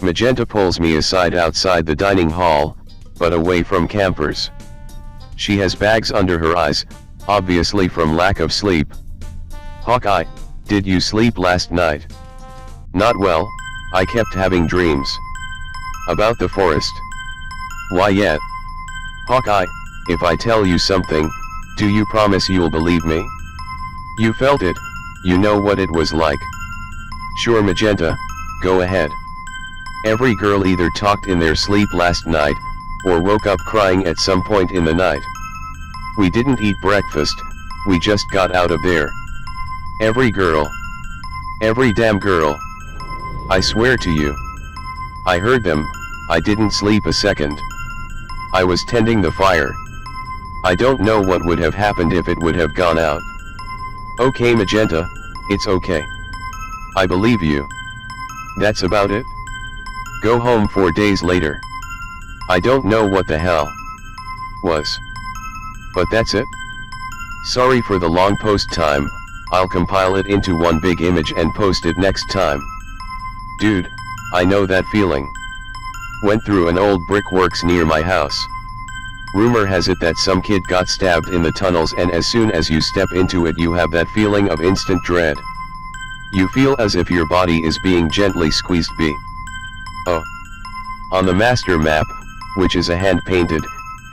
Magenta pulls me aside outside the dining hall, but away from campers. She has bags under her eyes, obviously from lack of sleep. Hawkeye, did you sleep last night? Not well, I kept having dreams. About the forest. Why yet? Hawkeye, if I tell you something, do you promise you'll believe me? You felt it, you know what it was like. Sure Magenta, go ahead. Every girl either talked in their sleep last night, or woke up crying at some point in the night. We didn't eat breakfast, we just got out of there. Every girl. Every damn girl. I swear to you. I heard them, I didn't sleep a second. I was tending the fire. I don't know what would have happened if it would have gone out. Okay Magenta, it's okay. I believe you. That's about it? Go home 4 days later. I don't know what the hell was. But that's it? Sorry for the long post time, I'll compile it into one big image and post it next time. Dude, I know that feeling. Went through an old brickworks near my house. Rumor has it that some kid got stabbed in the tunnels, and as soon as you step into it you have that feeling of instant dread. You feel as if your body is being gently squeezed oh. On the master map, which is a hand-painted,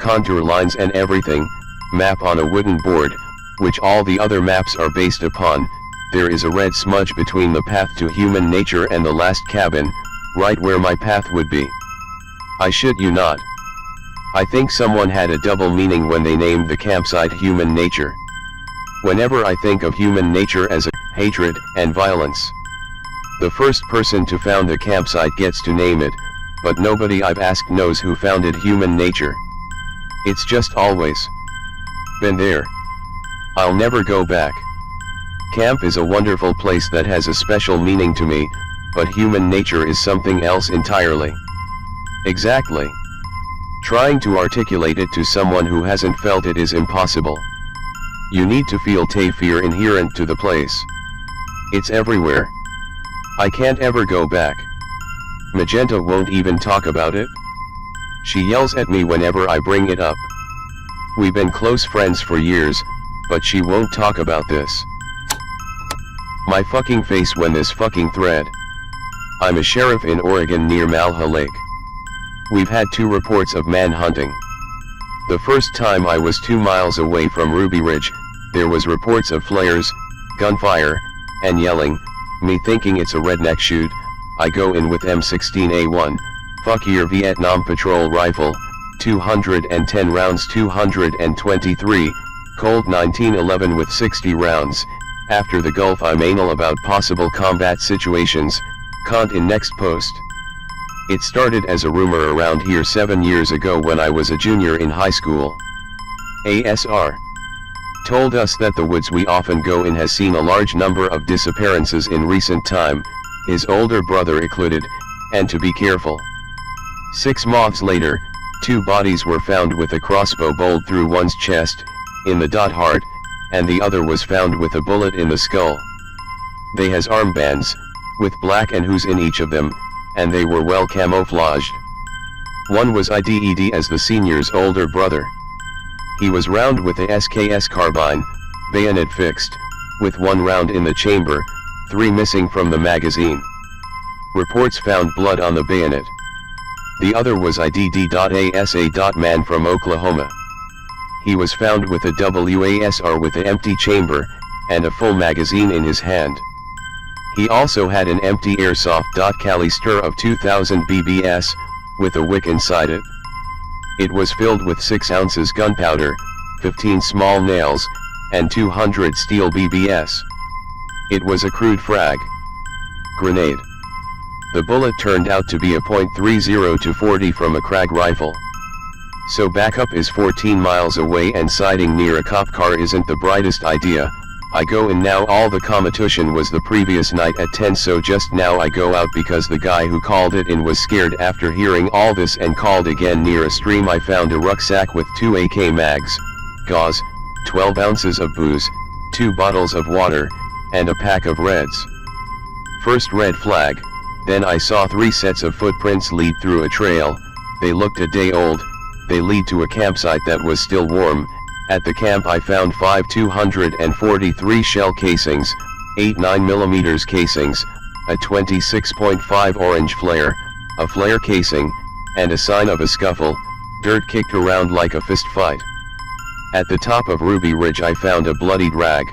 contour lines and everything, map on a wooden board, which all the other maps are based upon, there is a red smudge between the path to human nature and the last cabin, right where my path would be. I shit you not. I think someone had a double meaning when they named the campsite Human Nature. Whenever I think of human nature as hatred and violence, the first person to found the campsite gets to name it, but nobody I've asked knows who founded Human Nature. It's just always been there. I'll never go back. Camp is a wonderful place that has a special meaning to me, but human nature is something else entirely. Exactly. Trying to articulate it to someone who hasn't felt it is impossible. You need to feel fear inherent to the place. It's everywhere. I can't ever go back. Magenta won't even talk about it. She yells at me whenever I bring it up. We've been close friends for years, but she won't talk about this. My fucking face when this fucking thread. I'm a sheriff in Oregon near Malha Lake. We've had 2 reports of manhunting. The first time I was 2 miles away from Ruby Ridge, there was reports of flares, gunfire, and yelling, me thinking it's a redneck shoot, I go in with M16A1, fuck your Vietnam patrol rifle, 210 rounds 223, Colt 1911 with 60 rounds, after the Gulf I'm anal about possible combat situations, cont in next post. It started as a rumor around here 7 years ago when I was a junior in high school. ASR told us that the woods we often go in has seen a large number of disappearances in recent time, his older brother included, and to be careful. 6 months later, 2 bodies were found with a crossbow bolt through one's chest, in the heart, and the other was found with a bullet in the skull. They has armbands, with black and who's in each of them, and they were well camouflaged. One was IDED as the senior's older brother. He was round with a SKS carbine, bayonet fixed, with 1 round in the chamber, 3 missing from the magazine. Reports found blood on the bayonet. The other was IDD.ASA. Man from Oklahoma. He was found with a WASR with an empty chamber, and a full magazine in his hand. He also had an empty airsoft. Calister of 2000 BBS, with a wick inside it. It was filled with 6 ounces gunpowder, 15 small nails, and 200 steel BBS. It was a crude frag grenade. The bullet turned out to be a .30 to 40 from a Krag rifle. So backup is 14 miles away and siding near a cop car isn't the brightest idea. I go in now. All the competition was the previous night at 10, so just now I go out because the guy who called it in was scared after hearing all this and called again. Near a stream I found a rucksack with 2 AK mags, gauze, 12 ounces of booze, 2 bottles of water, and a pack of reds. First red flag. Then I saw 3 sets of footprints lead through a trail. They looked a day old. They lead to a campsite that was still warm. At the camp I found 5 243 shell casings, 8 9mm casings, a 26.5 orange flare, a flare casing, and a sign of a scuffle, dirt kicked around like a fist fight. At the top of Ruby Ridge I found a bloodied rag,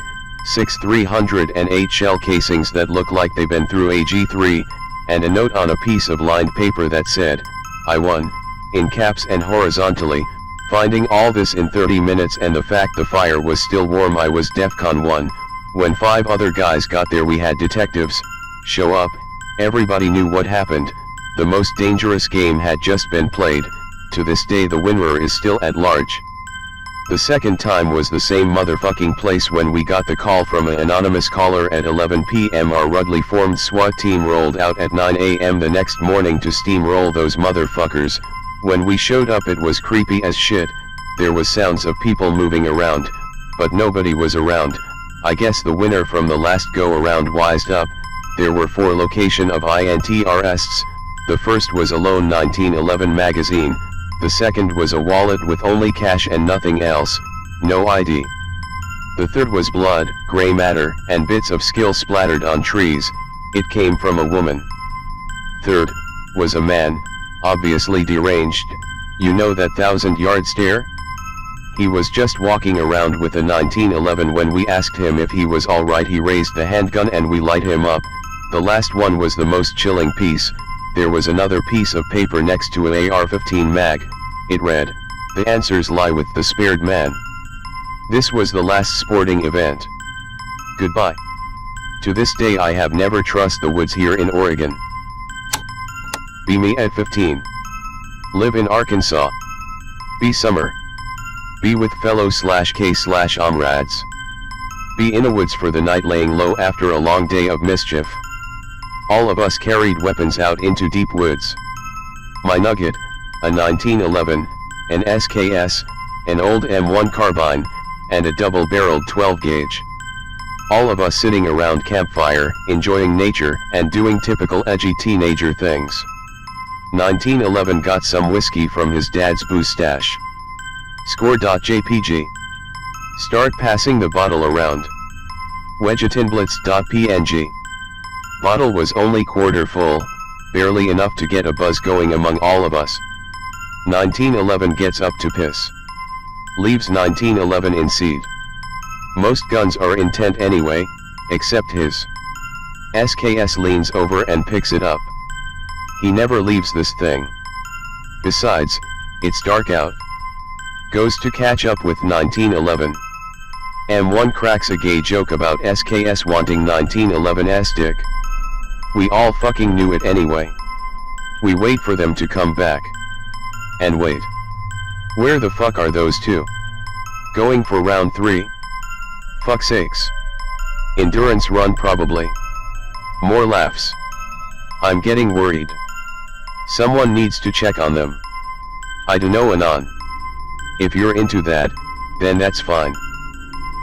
6 308 shell casings that look like they've been through a G3, and a note on a piece of lined paper that said, "I won," in caps and horizontally. Finding all this in 30 minutes and the fact the fire was still warm, I was DEFCON 1. When 5 other guys got there, we had detectives show up. Everybody knew what happened. The most dangerous game had just been played. To this day the winner is still at large. The second time was the same motherfucking place when we got the call from an anonymous caller at 11 p.m. Our rudely formed SWAT team rolled out at 9 a.m. the next morning to steamroll those motherfuckers. When we showed up it was creepy as shit. There was sounds of people moving around, but nobody was around. I guess the winner from the last go around wised up. There were 4 location of INTRSs. The first was a lone 1911 magazine. The second was a wallet with only cash and nothing else, no ID. The third was blood, gray matter, and bits of skill splattered on trees. It came from a woman. Third was a man, obviously deranged. You know that 1,000-yard stare? He was just walking around with a 1911. When we asked him if he was alright, he raised the handgun and we light him up. The last one was the most chilling piece. There was another piece of paper next to an AR-15 mag. It read, "The answers lie with the spared man." This was the last sporting event. Goodbye. To this day I have never trust the woods here in Oregon. Be me at 15. Live in Arkansas. Be summer. Be with fellow/K/Omrads. Be in the woods for the night, laying low after a long day of mischief. All of us carried weapons out into deep woods. My nugget, a 1911, an SKS, an old M1 carbine, and a double-barreled 12-gauge. All of us sitting around campfire, enjoying nature, and doing typical edgy teenager things. 1911 got some whiskey from his dad's booze stash. Score.jpg. Start passing the bottle around. Wedgetinblitz.png. Bottle was only quarter full, barely enough to get a buzz going among all of us. 1911 gets up to piss. Leaves 1911 in seed. Most guns are in tent anyway, except his. SKS leans over and picks it up. He never leaves this thing. Besides, it's dark out. Goes to catch up with 1911. M1 cracks a gay joke about SKS wanting 1911's dick. We all fucking knew it anyway. We wait for them to come back. And wait. Where the fuck are those two? Going for round 3? Fuck sakes. Endurance run probably. More laughs. I'm getting worried. Someone needs to check on them. I dunno, Anon. If you're into that, then that's fine.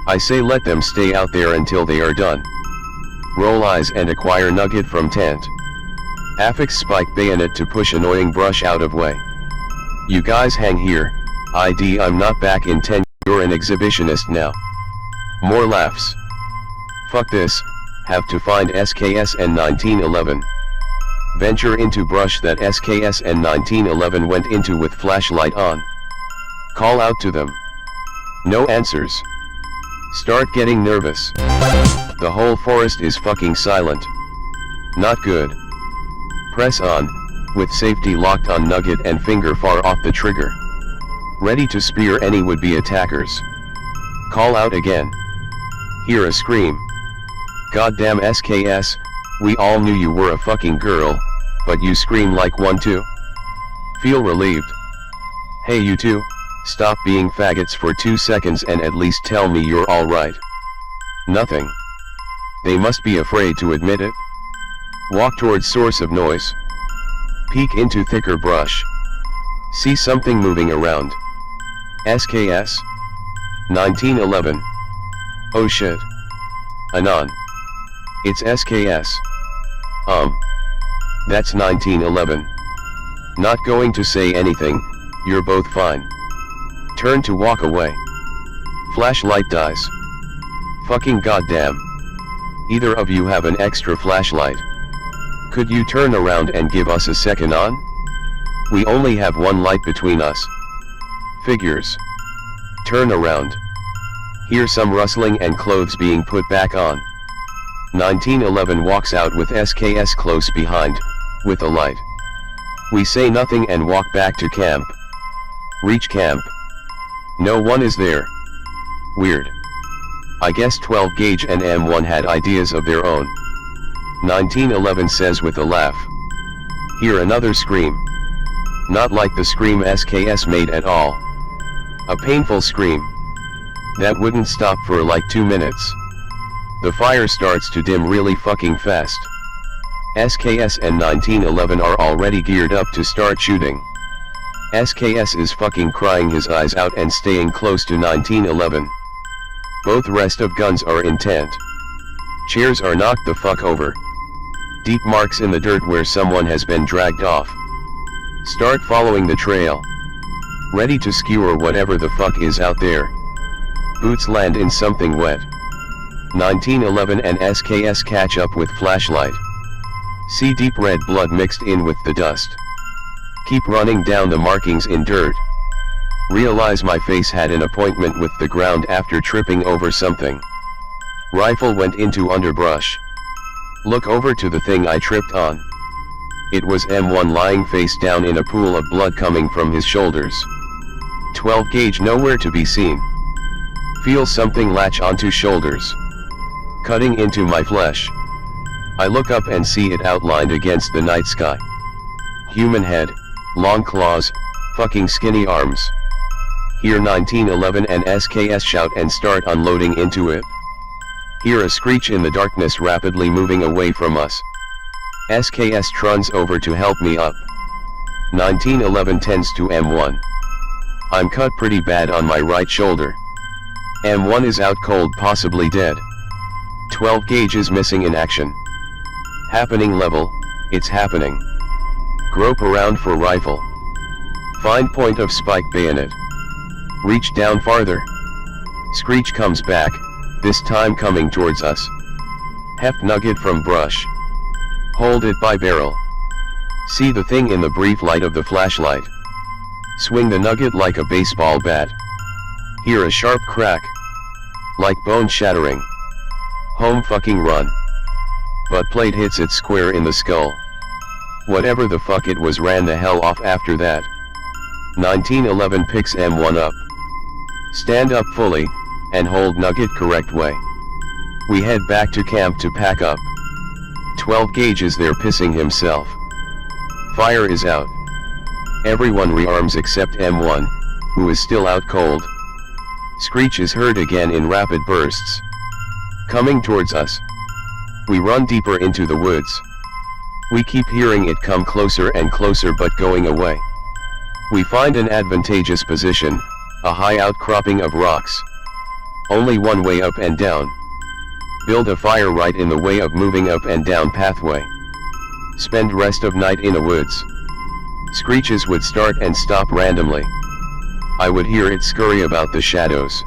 I say let them stay out there until they are done. Roll eyes and acquire nugget from tent. Affix spike bayonet to push annoying brush out of way. You guys hang here, ID I'm not back in 10, you're an exhibitionist now. More laughs. Fuck this, have to find SKS and 1911. Venture into brush that SKS and 1911 went into with flashlight on. Call out to them. No answers. Start getting nervous. The whole forest is fucking silent. Not good. Press on, with safety locked on nugget and finger far off the trigger. Ready to spear any would-be attackers. Call out again. Hear a scream. Goddamn SKS, we all knew you were a fucking girl, but you scream like one too. Feel relieved. Hey you two, stop being faggots for 2 seconds and at least tell me you're alright. Nothing. They must be afraid to admit it. Walk towards source of noise. Peek into thicker brush. See something moving around. SKS? 1911. Oh shit. Anon. It's SKS. That's 1911. Not going to say anything, you're both fine. Turn to walk away. Flashlight dies. Fucking goddamn. Either of you have an extra flashlight? Could you turn around and give us a second on? We only have one light between us. Figures. Turn around. Hear some rustling and clothes being put back on. 1911 walks out with SKS close behind, with a light. We say nothing and walk back to camp. Reach camp. No one is there. Weird. I guess 12 gauge and M1 had ideas of their own. 1911 says with a laugh. Hear another scream. Not like the scream SKS made at all. A painful scream. That wouldn't stop for like 2 minutes. The fire starts to dim really fucking fast. SKS and 1911 are already geared up to start shooting. SKS is fucking crying his eyes out and staying close to 1911. Both rest of guns are intent. Chairs are knocked the fuck over. Deep marks in the dirt where someone has been dragged off. Start following the trail. Ready to skewer whatever the fuck is out there. Boots land in something wet. 1911 and SKS catch up with flashlight. See deep red blood mixed in with the dust. Keep running down the markings in dirt. Realize my face had an appointment with the ground after tripping over something. Rifle went into underbrush. Look over to the thing I tripped on. It was M1 lying face down in a pool of blood coming from his shoulders. 12 gauge nowhere to be seen. Feel something latch onto shoulders. Cutting into my flesh. I look up and see it outlined against the night sky. Human head, long claws, fucking skinny arms. Hear 1911 and SKS shout and start unloading into it. Hear a screech in the darkness rapidly moving away from us. SKS truns over to help me up. 1911 tends to M1. I'm cut pretty bad on my right shoulder. M1 is out cold, possibly dead. 12 gauge is missing in action. Happening level, it's happening. Grope around for rifle. Find point of spike bayonet. Reach down farther. Screech comes back, this time coming towards us. Heft nugget from brush. Hold it by barrel. See the thing in the brief light of the flashlight. Swing the nugget like a baseball bat. Hear a sharp crack. Like bone shattering. Home fucking run. Butt plate hits it square in the skull. Whatever the fuck it was ran the hell off after that. 1911 picks M1 up. Stand up fully, and hold nugget correct way. We head back to camp to pack up. 12 gauge is there pissing himself. Fire is out. Everyone rearms except M1, who is still out cold. Screech is heard again in rapid bursts. Coming towards us. We run deeper into the woods. We keep hearing it come closer and closer but going away. We find an advantageous position, a high outcropping of rocks. Only one way up and down. Build a fire right in the way of moving up and down pathway. Spend rest of night in a woods. Screeches would start and stop randomly. I would hear it scurry about the shadows.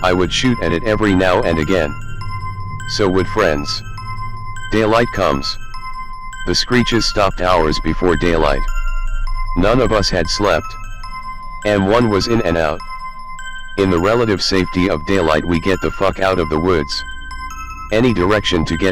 I would shoot at it every now and again. So would friends. Daylight comes. The screeches stopped hours before daylight. None of us had slept. M1 was in and out. In the relative safety of daylight we get the fuck out of the woods. Any direction to get